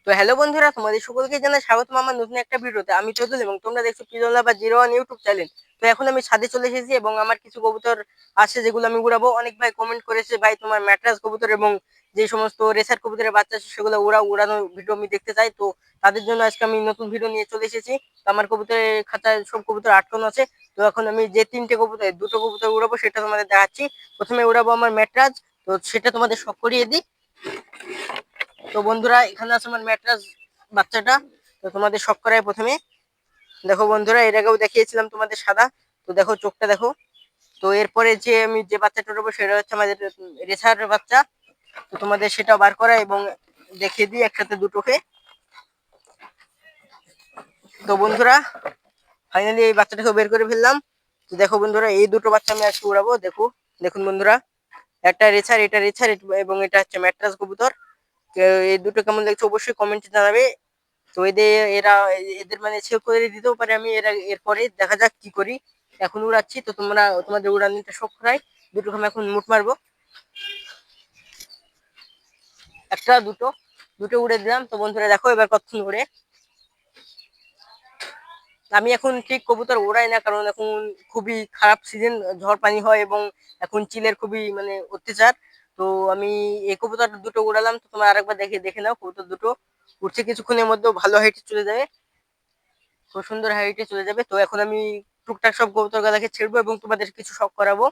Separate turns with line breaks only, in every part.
তো হ্যালো বন্ধুরা, তোমাদের সকলকে জানাই স্বাগতম আমার নতুন একটা ভিডিওতে। আমি চতুল এবং তোমরা দেখছো পিজলা বা 01 ইউটিউব চ্যানেল। তো এখন আমি ছাদে চলে এসেছি এবং আমার কিছু কবুতর আছে যেগুলো আমি উড়াবো। অনেক ভাই কমেন্ট করেছে, ভাই তোমার ম্যাট্রাস কবুতর এবং যে সমস্ত রেসার কবুতরের বাচ্চা আছে সেগুলো উড়ানোর ভিডিও আমি দেখতে চাই। তো তাদের জন্য আজকে আমি নতুন ভিডিও নিয়ে চলে এসেছি। তো আমার কবুতরের খাঁচায় সব কবুতর আটকানো আছে। তো এখন আমি যে দুটো কবুতর উড়াবো সেটা তোমাদের দেখাচ্ছি। প্রথমে উড়াবো আমার ম্যাট্রাস। তো সেটা তোমাদের শখ করিয়ে দিই। তো বন্ধুরা, এখানে আছে আমার ম্যাট্রাস বাচ্চাটা। তো তোমাদের শখ করায় প্রথমে দেখো বন্ধুরা, এর আগেও দেখিয়েছিলাম তোমাদের সাদা। তো দেখো চোখটা দেখো। তো এরপরে আমি যে বাচ্চাটা নেবো সেটা হচ্ছে আমাদের রেসার বাচ্চা। তো তোমাদের সেটা বার করা এবং দেখিয়ে দিই একসাথে দুটোকে। তো বন্ধুরা, ফাইনালি এই বাচ্চাটাকে বের করে ফেললাম। তো দেখো বন্ধুরা, এই দুটো বাচ্চা আমি আজকে উড়াবো। দেখুন বন্ধুরা, একটা রেসার, এটা রেসার এবং এটা হচ্ছে ম্যাট্রাস কবুতর। এই দুটো কেমন লাগছে অবশ্যই কমেন্টে জানাবে। তো এদের মানে সেভ করে দিতেও পারে আমি। এরপরে দেখা যাক কি করি। এখন উড়াচ্ছি, তো তোমাদের উড়ানিটা শখ করাই। দুটো আমি এখন মুট মারবো। একটা দুটো দুটো উড়ে দিলাম। তো বন্ধুরা দেখো এবার কতক্ষণ উড়ে। আমি এখন ঠিক কবুতর ওড়াই না, কারণ এখন খুবই খারাপ সিজন, ঝড় পানি হয় এবং এখন চিলের খুবই মানে অত্যাচার। তো আমি এই কবুতর দুটো উড়ালাম। তো তোমরা আরেকবার দেখে দেখে নাও, কবুতর দুটো উঠছে, কিছুক্ষণের মধ্যে ভালো হাইটে চলে যাবে, খুব সুন্দর হাইটে চলে যাবে। তো এখন আমি টুকটাক সব কবুতর গাদাকে ছেড়বো এবং তোমাদের কিছু শখ করাবো।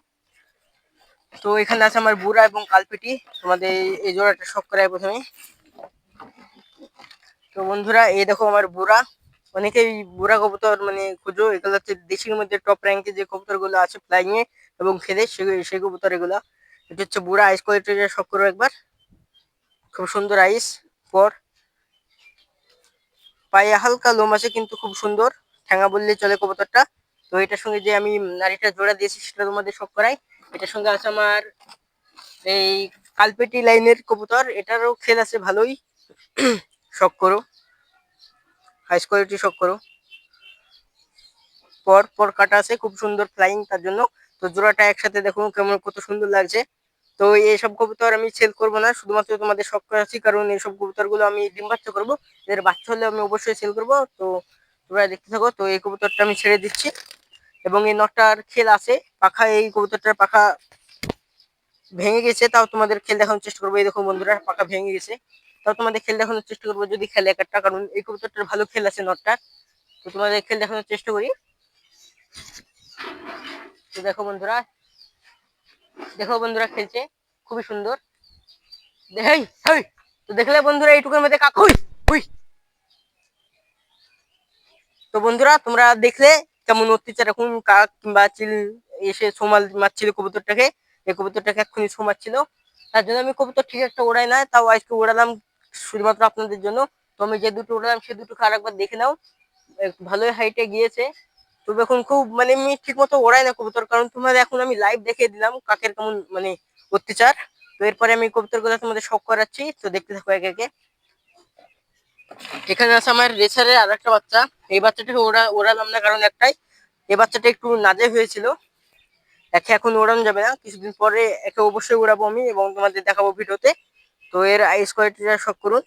তো এখানে আছে আমার বুড়া এবং কালপিটি। তোমাদের এই জোড়াটা শখ করাই প্রথমে। তো বন্ধুরা, এই দেখো আমার বুড়া। অনেকেই বুড়া কবুতর মানে খুঁজো, এগুলো হচ্ছে দেশের মধ্যে টপ র্যাঙ্কে যে কবুতর গুলো আছে ফ্লাইং এ এবং খেলে সেই কবুতর এগুলা। এটা হচ্ছে বুড়া আইস কোয়ালিটির, শখ করো একবার। খুব সুন্দর আইস। পর পায়ে হালকা লোম আছে কিন্তু খুব সুন্দর, ঠ্যাঙা বললে চলে কবুতরটা। তো এটার সঙ্গে যে আমি নারীটা জোড়া দিয়েছি সেটা তোমাদের শখ করাই। এটার সঙ্গে আছে আমার এই কালপেটি লাইনের কবুতর, এটারও খেল আছে ভালোই। শখ করো, হাই কোয়ালিটি শখ করো। পর পর কাটা আছে, খুব সুন্দর ফ্লাইং তার জন্য। তো জোড়াটা একসাথে দেখো কেমন কত সুন্দর লাগছে। তো এইসব কবুতর আমি সেল করবো না, শুধুমাত্র তোমাদের শখ করাচ্ছি, কারণ এইসব কবুতর গুলো আমি ডিম বাচ্চা করবো। এদের বাচ্চা হলে আমি অবশ্যই সেল করবো। তো তোমরা দেখতে থাকো। তো এই কবুতরটা আমি ছেড়ে দিচ্ছি এবং এই নটটার খেল আছে পাখা, এই কবুতরটার পাখা ভেঙে গেছে, তাও তোমাদের খেল দেখানোর চেষ্টা করবো। এই দেখো বন্ধুরা, পাখা ভেঙে গেছে, তাও তোমাদের খেল দেখানোর চেষ্টা করবো যদি খেলে একটা, কারণ এই কবুতরটার ভালো খেল আছে নটটার। তো তোমাদের খেল দেখানোর চেষ্টা করি। তো দেখো বন্ধুরা খেলছে খুবই সুন্দর। হেই হেই, তো দেখলে বন্ধুরা এইটুকুর মধ্যে কাক, হুই হুই। তো বন্ধুরা, তোমরা দেখলে কেমন অত্যাচার এখন কাক কিংবা চিল এসে সোমাল মারছিল কবুতরটাকে। এই কবুতরটাকে এক্ষুনি সোমাচ্ছিল, তার জন্য আমি কবুতর ঠিক একটা ওড়াই না, তাও আজকে ওড়ালাম শুধুমাত্র আপনাদের জন্য। তো আমি যে দুটো ওড়ালাম সে দুটোকে আরেকবার দেখে নাও, ভালোই হাইটে গিয়েছে। তবে এখন খুব মানে আমি ঠিক মতো ওড়াই না কবুতর, কারণ তোমাদের এখন আমি লাইভ দেখিয়ে দিলাম কাকের কেমন মানে অত্যাচার। তো এরপরে আমি কবুতর গুলো তোমাদের শখ করাচ্ছি, তো দেখতে থাকো একে একে। এখানে আছে আমার রেসারের আর একটা বাচ্চা। এই বাচ্চাটাকে ওড়ালাম না, কারণ একটাই, এই বাচ্চাটা একটু নাজে হয়েছিল। একে এখন ওড়ানো যাবে না, কিছুদিন পরে একে অবশ্যই উড়াবো আমি এবং তোমাদের দেখাবো ভিডিওতে। তো এর আইস কোয়ালিটিটা শখ করুন।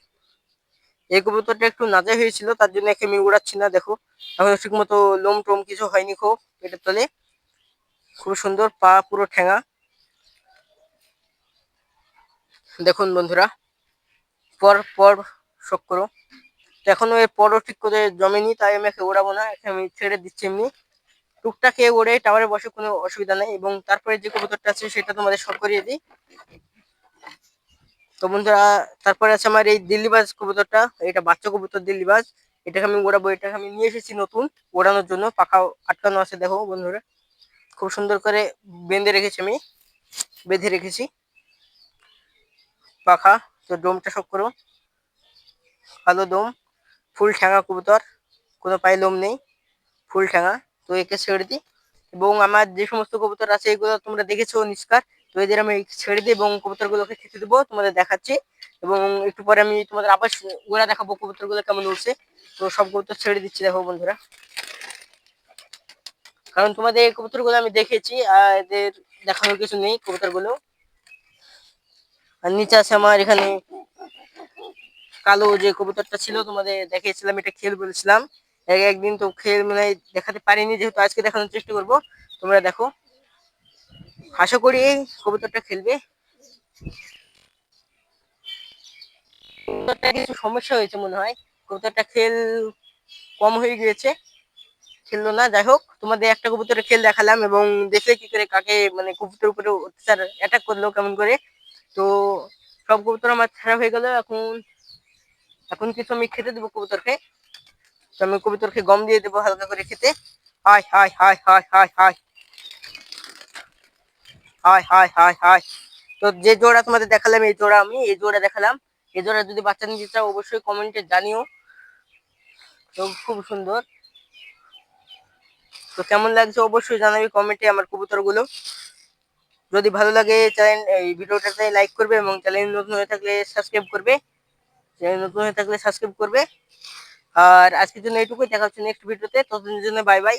এই কবুতরটা একটু নাজে হয়েছিল, তার জন্য একে আমি উড়াচ্ছি না। দেখো এখন ঠিক মতো লোম টোম কিছু হয়নি, খুব পেটের তলে খুব সুন্দর, পা পুরো ঠেঙা। দেখুন বন্ধুরা, পর পর শখ করো। তো এখনো এর পরও ঠিক করে জমেনি, তাই আমি একে ওড়াবো না, একে আমি ছেড়ে দিচ্ছি এমনি। টুকটাক খেয়ে ওড়ে টাওয়ারে বসে, কোনো অসুবিধা নেই। এবং তারপরে যে কবুতরটা আছে সেটা তোমাদের শখ করিয়ে দিই। তো বন্ধুরা, তারপরে আছে আমার এই দিল্লিবাজ কবুতরটা, এটা বাচ্চা কবুতর দিল্লিবাজ। এটাকে আমি ওড়াবো, এটাকে আমি নিয়ে এসেছি নতুন ওড়ানোর জন্য। পাখা আটকানো আছে দেখো বন্ধুরা, খুব সুন্দর করে বেঁধে রেখেছি পাখা। তো ডোমটা শখ করো, কালো দম, ফুল ঠ্যাঙা কবুতর, কোনো পায়ে লোম নেই, ফুল ঠ্যাঙা। তো একে ছেড়ে দিই এবং আমার যে সমস্ত কবুতর আছে এগুলো তোমরা দেখেছো নিষ্কার। তো এদের আমি ছেড়ে দিই এবং কবুতর গুলোকে খেতে দেবো, তোমাদের দেখাচ্ছি। এবং একটু পরে আমি তোমাদের আবার ওরা দেখাবো কবুতর গুলো কেমন উঠছে। তো সব কবুতর ছেড়ে দিচ্ছি দেখো বন্ধুরা, কারণ তোমাদের এই কবুতর গুলো আমি দেখেছি আর এদের দেখানোর কিছু নেই কবুতর গুলো। আর নিচে আছে আমার এখানে কালো যে কবুতরটা ছিল তোমাদের দেখিয়েছিলাম, এটা খেল বলেছিলাম। একদিন তো খেল মানে দেখাতে পারিনি, যেহেতু আজকে দেখানোর চেষ্টা করব। তোমরা দেখো, আশা করি এই কবুতরটা খেলবে। কবুতরটা কিছু সমস্যা হয়েছে মনে হয়, কবুতরটা খেল কম হয়ে গিয়েছে, খেললো না। যাই হোক, তোমাদের একটা কবুতরের খেল দেখালাম এবং দেখলে কি করে কাকে মানে কবুতরের উপরে অত্যাচার অ্যাটাক করলো কেমন করে। তো সব কবুতর আমার ছাড়া হয়ে গেল। এখন এখন কিছু আমি খেতে দেবো কবুতরকে। তো আমি কবুতরকে গম দিয়ে দেবো হালকা করে খেতে। High high high high high high high high high high. তো যে জোড়া তোমাদের দেখালাম, এই জোড়া দেখালাম। এই জোড়া যদি বাচ্চা নিতে চাও অবশ্যই কমেন্টে জানিও। তো খুব সুন্দর। তো কেমন লাগছে অবশ্যই জানাবি কমেন্টে আমার কবুতর গুলো। যদি ভালো লাগে চ্যানেল এই ভিডিওটাতে লাইক করবে এবং চ্যানেল নতুন হয়ে থাকলে সাবস্ক্রাইব করবে। আর আজকের জন্য এইটুকুই, দেখা হচ্ছে নেক্সট ভিডিওতে। ততদিনের জন্য বাই বাই।